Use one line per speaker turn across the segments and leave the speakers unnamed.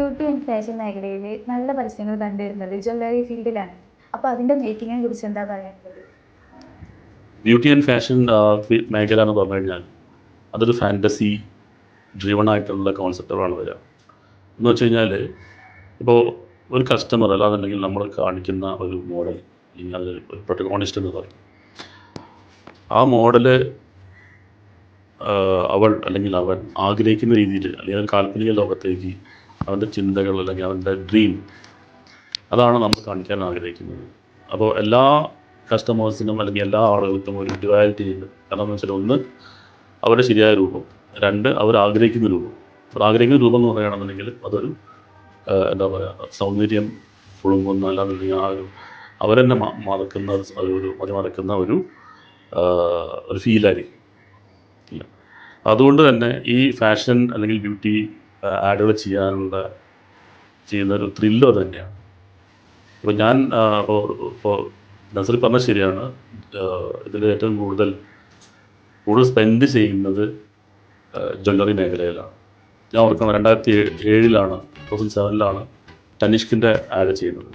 Beauty and fashion മേഖലയിൽ നല്ല പരസ്യങ്ങൾ കണ്ടുവരുന്നത് ജ്വല്ലറി ഫീൽഡിലാണ്. അപ്പോൾ അതിൻ്റെ മേക്കിങ്ങിനെ കുറിച്ച് എന്താ പറയാനുള്ളത്?
ബ്യൂട്ടി ആൻഡ് ഫാഷൻ മേഖല എന്ന് പറഞ്ഞു കഴിഞ്ഞാൽ അതൊരു ഫാൻറ്റസി ഡ്രിവൺ ആയിട്ടുള്ള കോൺസെപ്റ്റുകളാണ് വരിക. എന്ന് വെച്ച് കഴിഞ്ഞാൽ ഇപ്പോൾ ഒരു കസ്റ്റമർ അല്ലാന്നുണ്ടെങ്കിൽ നമ്മൾ കാണിക്കുന്ന ഒരു മോഡൽ അല്ലെങ്കിൽ അത് ഒരു പ്രൊട്ടഗോണിസ്റ്റ് എന്ന് പറയും. ആ മോഡല് അവൾ അല്ലെങ്കിൽ അവൻ ആഗ്രഹിക്കുന്ന രീതിയിൽ അല്ലെങ്കിൽ അവൻ കാൽപ്പനിക ലോകത്തേക്ക് അവൻ്റെ ചിന്തകൾ അല്ലെങ്കിൽ അവൻ്റെ ഡ്രീം അതാണ് നമ്മൾ കാണിക്കാൻ ആഗ്രഹിക്കുന്നത്. അപ്പോൾ എല്ലാ കസ്റ്റമേഴ്സിനും അല്ലെങ്കിൽ എല്ലാ ആളുകൾക്കും ഒരു ഇൻഡിവിജ്വാലിറ്റി ഉണ്ട്. കാരണം എന്ന് വെച്ചാൽ ഒന്ന് അവരുടെ ശരിയായ രൂപം, രണ്ട് അവർ ആഗ്രഹിക്കുന്ന രൂപം. അവർ ആഗ്രഹിക്കുന്ന രൂപം എന്ന് പറയുകയാണെന്നുണ്ടെങ്കിൽ അതൊരു എന്താ പറയുക സൗന്ദര്യം പുളുങ്ങുന്ന അല്ലാന്നുണ്ടെങ്കിൽ ആ ഒരു അവരെന്നെ മറക്കുന്ന ഒരു മറിമറക്കുന്ന ഒരു ഫീലായിരിക്കും. ഇല്ല, അതുകൊണ്ട് തന്നെ ഈ ഫാഷൻ അല്ലെങ്കിൽ ബ്യൂട്ടി ആഡുകൾ ചെയ്യുന്ന ഒരു ത്രില്ലോ തന്നെയാണ്. ഇപ്പോൾ ഞാൻ ഇപ്പോൾ നസറി പറഞ്ഞത് ശരിയാണ്. ഇതിൽ ഏറ്റവും കൂടുതൽ സ്പെൻഡ് ചെയ്യുന്നത് ജ്വല്ലറി മേഖലയിലാണ്. ഞാൻ ഓർക്കണം 2007 2007 തനിഷ്കിൻ്റെ ആഡ് ചെയ്യുന്നത്.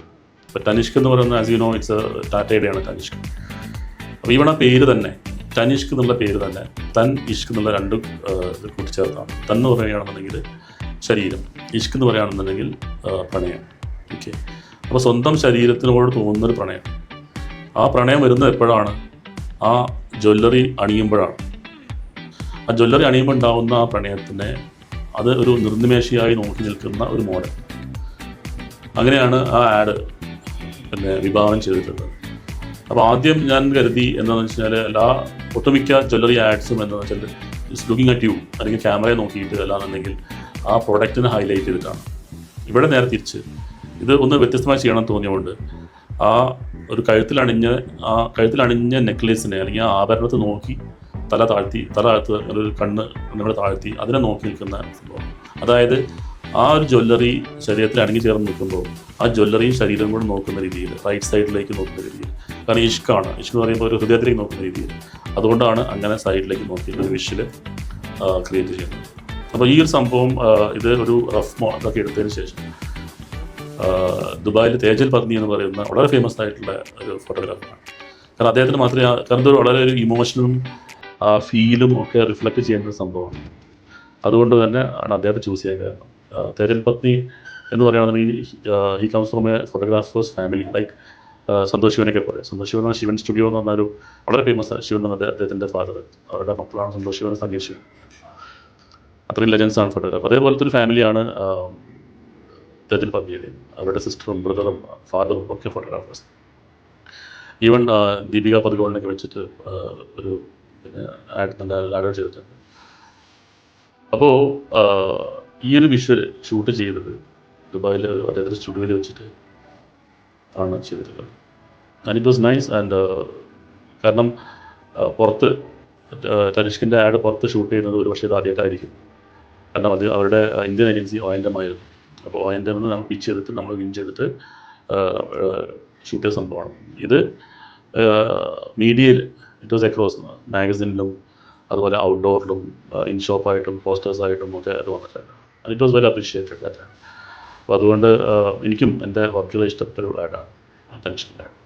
അപ്പോൾ തനിഷ്ക് എന്ന് പറയുന്നത് ആസ് യു നോ ഇറ്റ്സ് ടാറ്റയുടെയാണ് തനിഷ്ക്. അപ്പോൾ ഇവിടെ പേര് തന്നെ തനിഷ്ക് എന്നുള്ള പേര് തന്നെ തൻ ഇഷ്ക് എന്നുള്ള രണ്ട് ഇത് കൂട്ടിച്ചേർത്താണ്. തൻ എന്ന് പറയുകയാണെന്നുണ്ടെങ്കിൽ ശരീരം, ഇഷ്ക് എന്ന് പറയുകയാണെന്നുണ്ടെങ്കിൽ പ്രണയം. ഓക്കെ, അപ്പോൾ സ്വന്തം ശരീരത്തിനോട് തോന്നുന്നൊരു പ്രണയം. ആ പ്രണയം വരുന്നത് എപ്പോഴാണ്? ആ ജ്വല്ലറി അണിയുമ്പോഴാണ്. ആ ജ്വല്ലറി അണിയുമ്പോൾ ഉണ്ടാകുന്ന ആ പ്രണയത്തിനെ അത് ഒരു നിർനിമേഷയായി നോക്കി നിൽക്കുന്ന ഒരു മോഡൽ. അങ്ങനെയാണ് ആ ആഡ് വിഭാവനം ചെയ്തിട്ടുള്ളത്. അപ്പോൾ ആദ്യം ഞാൻ കരുതി എന്താണെന്ന് വെച്ച് കഴിഞ്ഞാൽ എല്ലാ ഒട്ടുമിക്ക ജ്വല്ലറി ആഡ്സും എന്താണെന്ന് വെച്ചാൽ ഇറ്റ്സ് ലുക്കിംഗ് അറ്റ് യു, അല്ലെങ്കിൽ ക്യാമറയെ നോക്കിയിട്ട് അല്ലാന്നുണ്ടെങ്കിൽ ആ പ്രൊഡക്റ്റിനെ ഹൈലൈറ്റ് ചെയ്തിട്ടാണ്. ഇവിടെ നേരെ തിരിച്ച് ഇത് ഒന്ന് വ്യത്യസ്തമായി ചെയ്യണം തോന്നിയുകൊണ്ട് ആ ഒരു കഴുത്തിലണിഞ്ഞ നെക്ലേസിനെ അല്ലെങ്കിൽ ആ ആഭരണത്തെ നോക്കി തല താഴ്ത്തി ഒരു കണ്ണുകളെ താഴ്ത്തി അതിനെ നോക്കി നിൽക്കുന്ന സംഭവം. അതായത് ആ ഒരു ജ്വല്ലറി ശരീരത്തിൽ അടങ്ങി ചേർന്ന് നിൽക്കുമ്പോൾ ആ ജ്വല്ലറിയും ശരീരം കൂടെ നോക്കുന്ന രീതിയിൽ, റൈറ്റ് സൈഡിലേക്ക് നോക്കുന്ന രീതിയിൽ. കാരണം ഇഷ്ക് എന്ന് പറയുമ്പോൾ ഒരു ഹൃദയത്തിലേക്ക് നോക്കുന്ന രീതിയിൽ. അതുകൊണ്ടാണ് അങ്ങനെ സൈഡിലേക്ക് നോക്കിയിട്ട് ഒരു വിഷ്വൽ ക്രിയേറ്റ് ചെയ്യുന്നത്. അപ്പോൾ ഈ ഒരു സംഭവം ഇത് ഒരു റഫ് ഇതൊക്കെ എടുത്തതിന് ശേഷം ദുബായിൽ തേജൽ പത്നി എന്ന് പറയുന്ന വളരെ ഫേമസ് ആയിട്ടുള്ള ഒരു ഫോട്ടോഗ്രാഫറാണ്. കാരണം അദ്ദേഹത്തിന് മാത്രമേ കാരണം ഇത് വളരെ ഒരു ഇമോഷനും ഫീലും ഒക്കെ റിഫ്ലക്റ്റ് ചെയ്യേണ്ട ഒരു സംഭവമാണ്. അതുകൊണ്ട് തന്നെ ആണ് അദ്ദേഹത്തെ ചൂസ് ചെയ്യാൻ കാരണം. തേജൽ പത്നി എന്ന് പറയുകയാണെന്നുണ്ടെങ്കിൽ he comes from a photographers family like Santosh ശിവനൊക്കെ പോലെ. സന്തോഷ് ശിവൻ ശിവൻ സ്റ്റുഡിയോ എന്ന് പറഞ്ഞൊരു വളരെ ഫേമസ് ശിവൻ എന്ന അദ്ദേഹത്തിൻ്റെ ഫാദർ. അവരുടെ മക്കളാണ് സന്തോഷ് ശിവൻ, സംഗീത് ശിവൻ. അത്രയും ലെജൻസാണ് ഫോട്ടോഗ്രാഫ്. അതേപോലത്തെ ഒരു ഫാമിലിയാണ് തേജൽ പത്നിയുടെയും. അവരുടെ സിസ്റ്ററും ബ്രദറും ഫാദറും ഒക്കെ ഫോട്ടോഗ്രാഫേഴ്സ്. ഈവൻ ദീപിക പദുകോളിനൊക്കെ വെച്ചിട്ട് ഒരു ആഡ് ചെയ്തിട്ടുണ്ട്. അപ്പോൾ ഈ ഒരു വിഷ്വൽ ഷൂട്ട് ചെയ്തത് ദുബായിൽ അദ്ദേഹത്തിൻ്റെ സ്റ്റുഡിയോയിൽ വെച്ചിട്ട് ആണ് ചെയ്തിട്ടുള്ളത്. And it was nice. And കാരണം പുറത്ത് തനിഷ്കിൻ്റെ ആഡ് പുറത്ത് ഷൂട്ട് ചെയ്യുന്നത് ഒരു പക്ഷേ ഇത് ആദ്യമായിട്ടായിരിക്കും. കാരണം അത് അവരുടെ ഇന്ത്യൻ ഏജൻസി ONM ആയിരുന്നു. അപ്പോൾ ONM നമ്മൾ പിച്ച് ചെയ്തിട്ട് നമ്മൾ വിൻ ചെയ്തിട്ട് ഷൂട്ട് ചെയ്ത സംഭവമാണ്. ഇത് മീഡിയയിൽ ഇറ്റ് വാസ് അക്രോസ് മാഗസിനിലും അതുപോലെ ഔട്ട്ഡോറിലും ഇൻ ഷോപ്പായിട്ടും പോസ്റ്റേഴ്സായിട്ടും ഒക്കെ അത് വന്നിട്ടുണ്ട്. And it was very appreciated that. അപ്പോൾ അതുകൊണ്ട് എനിക്കും എൻ്റെ വർക്കുകൾ ഇഷ്ടപ്പെട്ട ഒരു ആഡാണ് ടെൻഷൻ്റെ ആഡ്.